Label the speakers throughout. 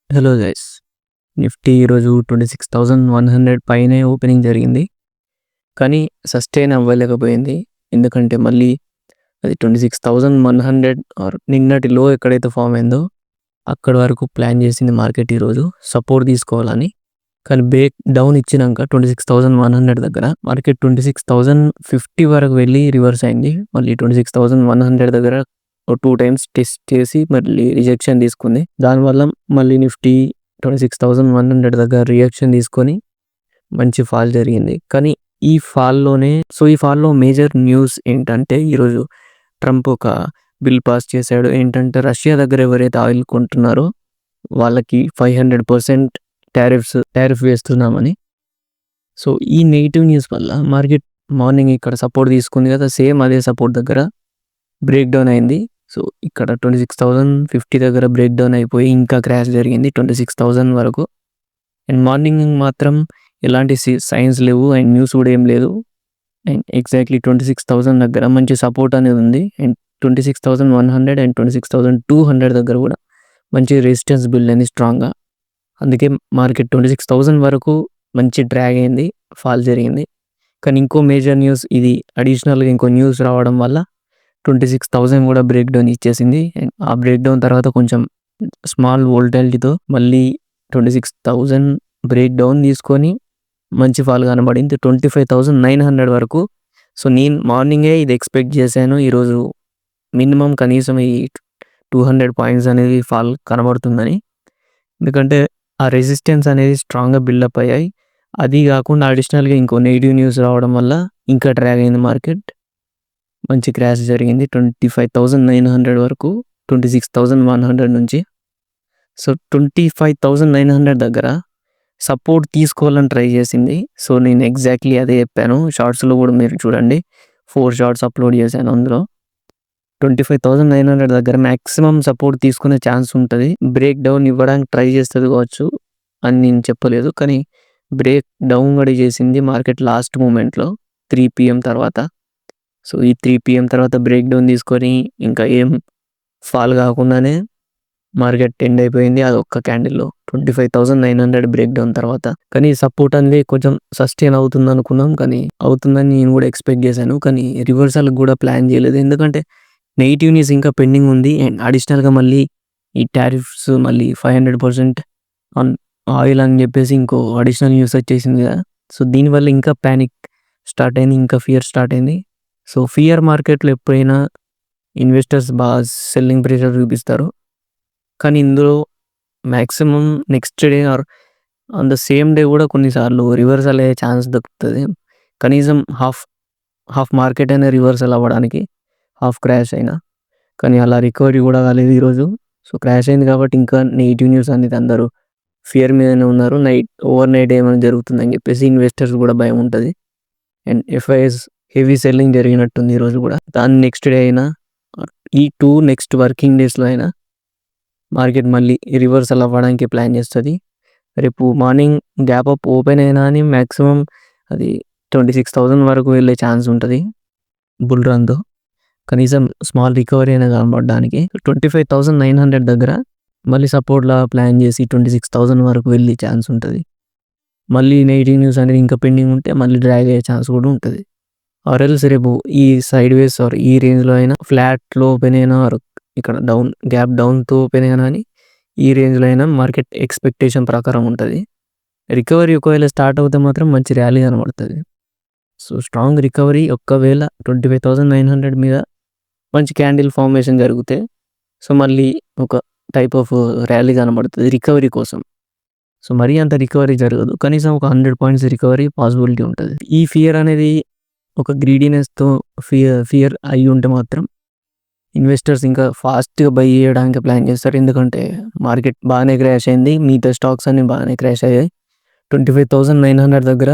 Speaker 1: Hello guys. Nifty ఈరోజు 26,100 పైనే opening జరిగింది. కానీ సస్టైన్ అవ్వలేకపోయింది. ఎందుకంటే మళ్ళీ అది 26,100 ఆర్ నిన్నటి లో ఎక్కడైతే ఫామ్ అయిందో అక్కడి వరకు ప్లాన్ చేసింది మార్కెట్ ఈరోజు సపోర్ట్ తీసుకోవాలని. కానీ బ్రేక్ డౌన్ ఇచ్చినాక 26,100 దగ్గర మార్కెట్ 26,050 వరకు వెళ్ళి రివర్స్ అయింది. మళ్ళీ 26,100 దగ్గర 2 టైమ్స్ టెస్ట్ చేసి మళ్ళీ రిజెక్షన్ తీసుకుంది. దానివల్ల మళ్ళీ నిఫ్టీ 26,100 దగ్గర రియాక్షన్ తీసుకొని మంచి ఫాల్ జరిగింది. కానీ ఈ ఫాల్లో మేజర్ న్యూస్ ఏంటంటే ఈరోజు ట్రంప్ ఒక బిల్ పాస్ చేశాడు. ఏంటంటే రష్యా దగ్గర ఎవరైతే ఆయిల్ కొంటున్నారో వాళ్ళకి 500% టారిఫ్ వేస్తున్నామని. సో ఈ నెగిటివ్ న్యూస్ వల్ల మార్కెట్ మార్నింగ్ ఇక్కడ సపోర్ట్ తీసుకుంది కదా, సేమ్ అదే సపోర్ట్ దగ్గర బ్రేక్ డౌన్ అయింది. సో ఇక్కడ 26,050 దగ్గర బ్రేక్ డౌన్ అయిపోయి ఇంకా క్రాష్ జరిగింది 26,000 వరకు. అండ్ మార్నింగ్ మాత్రం ఎలాంటి సైన్స్ లేవు అండ్ న్యూస్ కూడా ఏం లేదు. అండ్ ఎగ్జాక్ట్లీ 26,000 దగ్గర మంచి సపోర్ట్ అనేది ఉంది. అండ్ 26,100 అండ్ 26,200 దగ్గర కూడా మంచి రెసిస్టెన్స్ బిల్డ్ అయింది స్ట్రాంగ్గా. అందుకే మార్కెట్ 26,000 వరకు మంచి డ్రాగ్ అయింది, ఫాల్ జరిగింది. కానీ ఇంకో మేజర్ న్యూస్ ఇది, అడిషనల్గా ఇంకో న్యూస్ రావడం వల్ల 26,000 కూడా బ్రేక్ డౌన్ ఇచ్చేసింది. అండ్ ఆ బ్రేక్ డౌన్ తర్వాత కొంచెం స్మాల్ వోల్టాలిటీతో మళ్ళీ 26,000 బ్రేక్ డౌన్ తీసుకొని మంచి ఫాల్ కనబడింది 25,900 వరకు. సో నేను మార్నింగే ఇది ఎక్స్పెక్ట్ చేశాను, ఈరోజు మినిమం కనీసం ఈ 200 పాయింట్స్ అనేది ఫాల్ కనబడుతుందని. ఎందుకంటే ఆ రెసిస్టెన్స్ అనేది స్ట్రాంగ్గా బిల్డప్ అయ్యాయి. అది కాకుండా అడిషనల్గా ఇంకో నెగిటివ్ న్యూస్ రావడం వల్ల ఇంకా డ్రాగ్ అయింది మార్కెట్. మంచి క్రాష్ జరిగింది 25,900 వరకు 26,100 నుంచి. సో 25,900 దగ్గర సపోర్ట్ తీసుకోవాలని ట్రై చేసింది. సో నేను ఎగ్జాక్ట్లీ అదే చెప్పాను. షార్ట్స్లో కూడా మీరు చూడండి, 4 షార్ట్స్ అప్లోడ్ చేశాను. అందులో 25,900 దగ్గర మ్యాక్సిమం సపోర్ట్ తీసుకునే ఛాన్స్ ఉంటుంది. బ్రేక్ డౌన్ ఇవ్వడానికి ట్రై చేస్తుంది కావచ్చు అని నేను చెప్పలేదు, కానీ బ్రేక్ డౌన్ కూడా చేసింది మార్కెట్ లాస్ట్ మూమెంట్లో 3 PM తర్వాత. సో ఈ 3 PM తర్వాత బ్రేక్ డౌన్ తీసుకొని ఇంకా ఏం ఫాల్ కాకుండానే మార్కెట్ ఎండ్ అయిపోయింది అది ఒక్క క్యాండిల్లో 25,900 బ్రేక్ డౌన్ తర్వాత. కానీ సపోర్ట్ అనేది కొంచెం సస్టైన్ అవుతుంది అనుకున్నాం, కానీ అవుతుందని నేను కూడా ఎక్స్పెక్ట్ చేశాను. కానీ రివర్సల్ కూడా ప్లాన్ చేయలేదు, ఎందుకంటే నెగిటివ్ న్యూస్ ఇంకా పెండింగ్ ఉంది. అండ్ అడిషనల్గా మళ్ళీ ఈ టారిఫ్స్ మళ్ళీ 500% ఆన్ ఆయిల్ అని చెప్పేసి ఇంకో అడిషనల్ న్యూస్ వచ్చేసింది కదా. సో దీనివల్ల ఇంకా ప్యానిక్ స్టార్ట్ అయింది, ఇంకా ఫియర్ స్టార్ట్ అయింది. సో ఫియర్ మార్కెట్లో ఎప్పుడైనా ఇన్వెస్టర్స్ బాగా సెల్లింగ్ ప్రెషర్ చూపిస్తారు. కానీ ఇందులో maximum next day or on the same day కూడా కొన్నిసార్లు రివర్సల్ అయ్యే ఛాన్స్ దొరుకుతుంది. కనీసం హాఫ్ మార్కెట్ అయినా రివర్సల్ అవ్వడానికి, హాఫ్ క్రాష్ అయినా. కానీ అలా రికవరీ కూడా కాలేదు ఈరోజు. సో క్రాష్ అయింది కాబట్టి ఇంకా నెగిటివ్ న్యూస్ అనేది అందరూ ఫియర్ మీదనే ఉన్నారు. ఓవర్ నైట్ ఏమైనా జరుగుతుందని చెప్పేసి ఇన్వెస్టర్స్ కూడా భయం ఉంటుంది. అండ్ ఎఫ్ఐఎస్ హెవీ సెల్లింగ్ జరిగినట్టుంది ఈరోజు కూడా. దాని నెక్స్ట్ డే అయినా ఈ 2 నెక్స్ట్ వర్కింగ్ డేస్లో అయినా మార్కెట్ మళ్ళీ రివర్సల్ అవ్వడానికి ప్లాన్ చేస్తుంది. రేపు మార్నింగ్ గ్యాప్ అప్ ఓపెన్ అయినా అని మ్యాక్సిమం అది 26,000 వరకు వెళ్ళే ఛాన్స్ ఉంటుంది బుల్ రన్తో. కనీసం స్మాల్ రికవరీ అయినా కనబడడానికి 25,900 దగ్గర మళ్ళీ సపోర్ట్లా ప్లాన్ చేసి 26,000 వరకు వెళ్ళే ఛాన్స్ ఉంటుంది. మళ్ళీ నెగిటివ్ న్యూస్ అనేది ఇంకా పెండింగ్ ఉంటే మళ్ళీ డ్రాగ్ అయ్యే ఛాన్స్ కూడా ఉంటుంది. ఆర్ఎల్స్ రేపు ఈ సైడ్ వేస్ ఆర్ ఈ రేంజ్లో అయినా ఫ్లాట్లో ఓపెన్ అయినా ఇక్కడ డౌన్ గ్యాప్ డౌన్తో ఓపెన్ అయినా అని ఈ రేంజ్లో అయినా మార్కెట్ ఎక్స్పెక్టేషన్ ప్రకారం ఉంటుంది. రికవరీ ఒకవేళ స్టార్ట్ అవుతే మాత్రం మంచి ర్యాలీ కనబడుతుంది. సో స్ట్రాంగ్ రికవరీ ఒకవేళ 25,900 మీద మంచి క్యాండిల్ ఫార్మేషన్ జరిగితే సో మళ్ళీ ఒక టైప్ ఆఫ్ ర్యాలీ కనబడుతుంది రికవరీ కోసం. సో మరీ అంత రికవరీ జరగదు, కనీసం ఒక 100 పాయింట్స్ రికవరీ పాసిబిలిటీ ఉంటుంది. ఈ ఫియర్ అనేది ఒక గ్రీడీనెస్తో ఫియర్ అయ్యి ఉంటే మాత్రం ఇన్వెస్టర్స్ ఇంకా ఫాస్ట్గా బై చేయడానికి ప్లాన్ చేస్తారు. ఎందుకంటే మార్కెట్ బాగానే క్రాష్ అయింది, మిగతా స్టాక్స్ అన్ని బాగానే క్రాష్ అయ్యాయి. 25,900 దగ్గర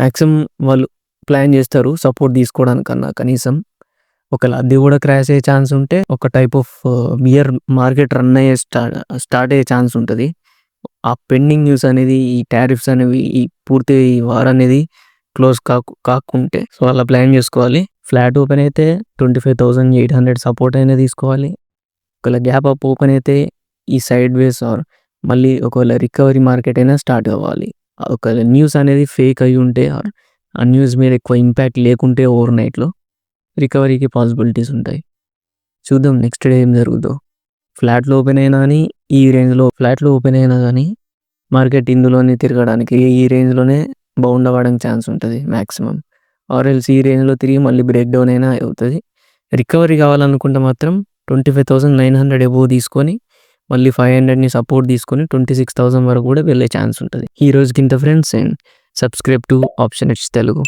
Speaker 1: మ్యాక్సిమం వాళ్ళు ప్లాన్ చేస్తారు సపోర్ట్ తీసుకోవడానికన్నా. కనీసం ఒకవేళ అది కూడా క్రాష్ అయ్యే ఛాన్స్ ఉంటే ఒక type of bear market run అయ్యే స్టార్ట్ అయ్యే ఛాన్స్ ఉంటుంది. ఆ పెండింగ్ న్యూస్ అనేది, ఈ టారిఫ్స్ అనేవి, ఈ పూర్తి వార్ అనేది క్లోజ్ కాకుంటే సో అలా ప్లాన్ చేసుకోవాలి. ఫ్లాట్ ఓపెన్ అయితే 25,800 సపోర్ట్ అయినా తీసుకోవాలి. ఒకవేళ గ్యాప్ అప్ ఓపెన్ అయితే ఈ సైడ్ వేస్ ఆర్ మళ్ళీ ఒకవేళ రికవరీ మార్కెట్ అయినా స్టార్ట్ అవ్వాలి. ఒకవేళ న్యూస్ అనేది ఫేక్ అయ్యి ఉంటే ఆ న్యూస్ మీద ఎక్కువ ఇంపాక్ట్ లేకుంటే ఓవర్ నైట్‌లో రికవరీకి పాసిబిలిటీస్ ఉంటాయి. చూద్దాం నెక్స్ట్ డే ఏం జరుగుద్దో. ఫ్లాట్‌లో ఓపెన్ అయినా గానీ ఈ రేంజ్‌లో ఫ్లాట్‌లో ఓపెన్ అయినా గానీ మార్కెట్ ఇందులోనే తిరగడానికి ఈ రేంజ్‌లోనే బౌండ్ అవ్వడానికి ఛాన్స్ ఉంటది మాక్సిమం. ఆర్ ఎల్స్ ఈ రేంజ్‌లో తిరిగి మళ్ళీ బ్రేక్ డౌన్ అయినా అవుతది. రికవరీ కావాలనుకుంటే మాత్రం 25,900 అబోవ్ తీసుకొని మళ్ళీ 500ని సపోర్ట్ తీసుకొని 26,000 వరకు కూడా వెళ్ళే ఛాన్స్ ఉంటది. ఈ రోజుకి ఇంత friends and subscribe to option H Telugu.